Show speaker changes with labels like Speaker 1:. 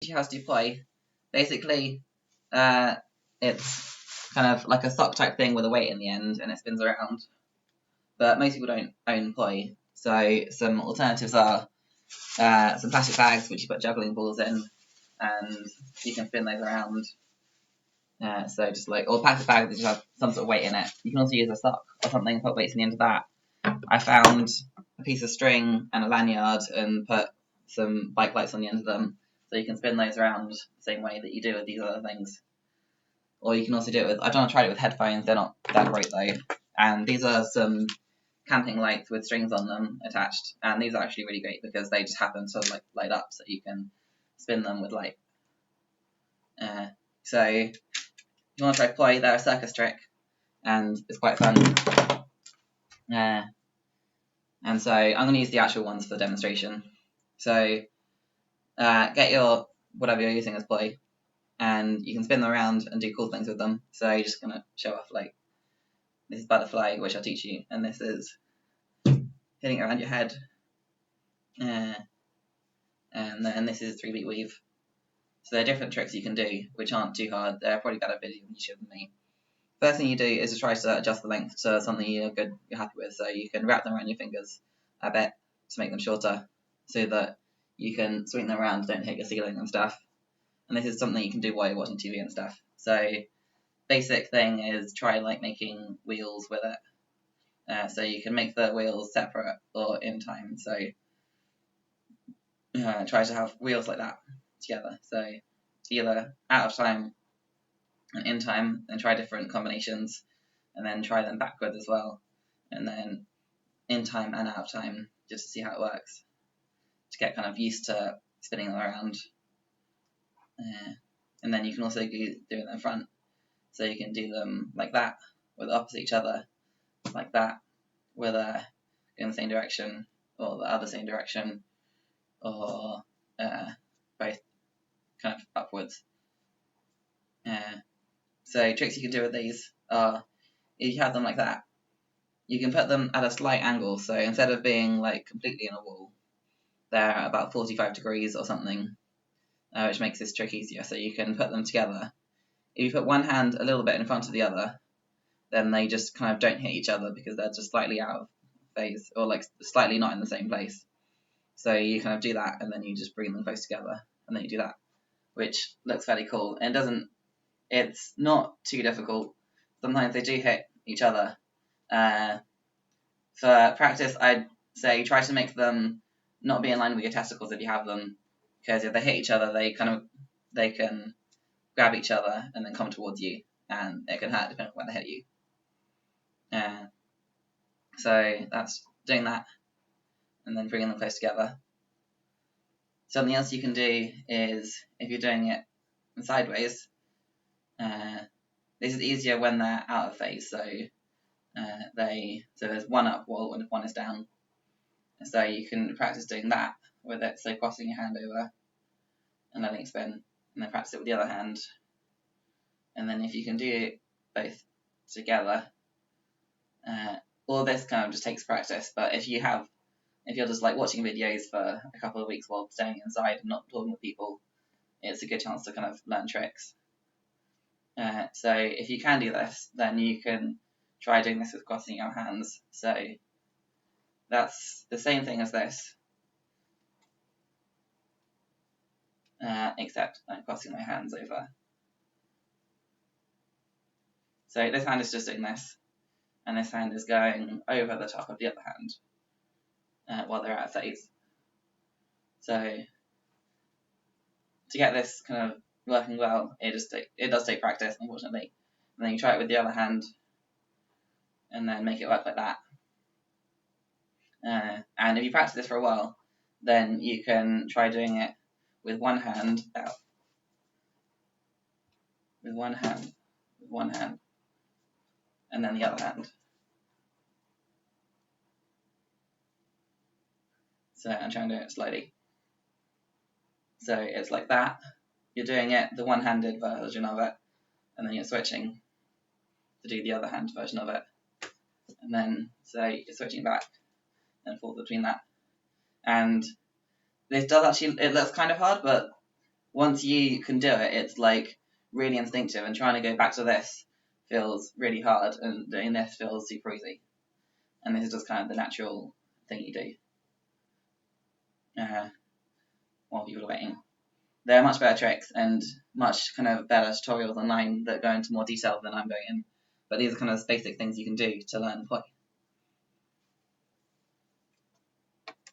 Speaker 1: How to play. Basically, it's kind of like a sock type thing with a weight in the end, and it spins around. But most people don't own play, so some alternatives are some plastic bags which you put juggling balls in, and you can spin those around. So just like, or plastic bags that just have some sort of weight in it. You can also use a sock or something and put weights in the end of that. I found a piece of string and a lanyard and put some bike lights on the end of them, so you can spin those around the same way that you do with these other things. Or you can also do it with, I've tried it with headphones, they're not that great though. And these are some camping lights with strings on them attached, and these are actually really great because they just happen to like light up, so you can spin them with light. So if you want to try play, they're a circus trick, and it's quite fun. And so I'm going to use the actual ones for the demonstration. So get your whatever you're using as play, and you can spin them around and do cool things with them. So you're just going to show off, like, this is butterfly, which I'll teach you, and this is hitting it around your head. And then this is 3-beat weave. So there are different tricks you can do, which aren't too hard. They're probably better video than YouTube than me. First thing you do is to try to adjust the length to something you're happy with. So you can wrap them around your fingers a bit to make them shorter, so that you can swing them around, don't hit your ceiling and stuff. And this is something you can do while you're watching TV and stuff. So basic thing is try like making wheels with it. So you can make the wheels separate or in time. So try to have wheels like that together. So either out of time and in time, and try different combinations, and then try them backwards as well, and then in time and out of time, just to see how it works, to get kind of used to spinning them around. And then you can also do it in front, so you can do them like that, with opposite each other, like that, with in the same direction, or the other same direction, or both kind of upwards. So tricks you can do with these are, if you have them like that, you can put them at a slight angle. So instead of being like completely in a wall, they're about 45 degrees or something, which makes this trick easier. So you can put them together. If you put one hand a little bit in front of the other, then they just kind of don't hit each other because they're just slightly out of phase, or like slightly not in the same place. So you kind of do that, and then you just bring them close together, and then you do that, which looks fairly cool. And it's not too difficult. Sometimes they do hit each other. For practice, I'd say try to make them not be in line with your testicles if you have them, because if they hit each other, they can grab each other and then come towards you, and it can hurt depending on when they hit you. So that's doing that, and then bringing them close together. Something else you can do is, if you're doing it sideways, this is easier when they're out of phase. So there's one up while one is down. So you can practice doing that with it. So crossing your hand over and letting it spin, and then practice it with the other hand. And then if you can do it both together, all this kind of just takes practice. But if you're just like watching videos for a couple of weeks while staying inside and not talking with people, it's a good chance to kind of learn tricks. So if you can do this, then you can try doing this with crossing your hands. So that's the same thing as this, except I'm crossing my hands over. So this hand is just doing this, and this hand is going over the top of the other hand while they're out of phase. So to get this kind of working well, it does take practice, unfortunately. And then you try it with the other hand, and then make it work like that. And if you practice this for a while, then you can try doing it with one hand out, with one hand, and then the other hand. So I'm trying to do it slowly. So it's like that. You're doing it, the one-handed version of it, and then you're switching to do the other hand version of it. And then, so you're switching back and forth between that. And this does actually, it looks kind of hard, but once you can do it, it's like really instinctive, and trying to go back to this feels really hard, and doing this feels super easy. And this is just kind of the natural thing you do while people are waiting. There are much better tricks and much kind of better tutorials online that go into more detail than I'm going in. But these are kind of basic things you can do to learn Poi.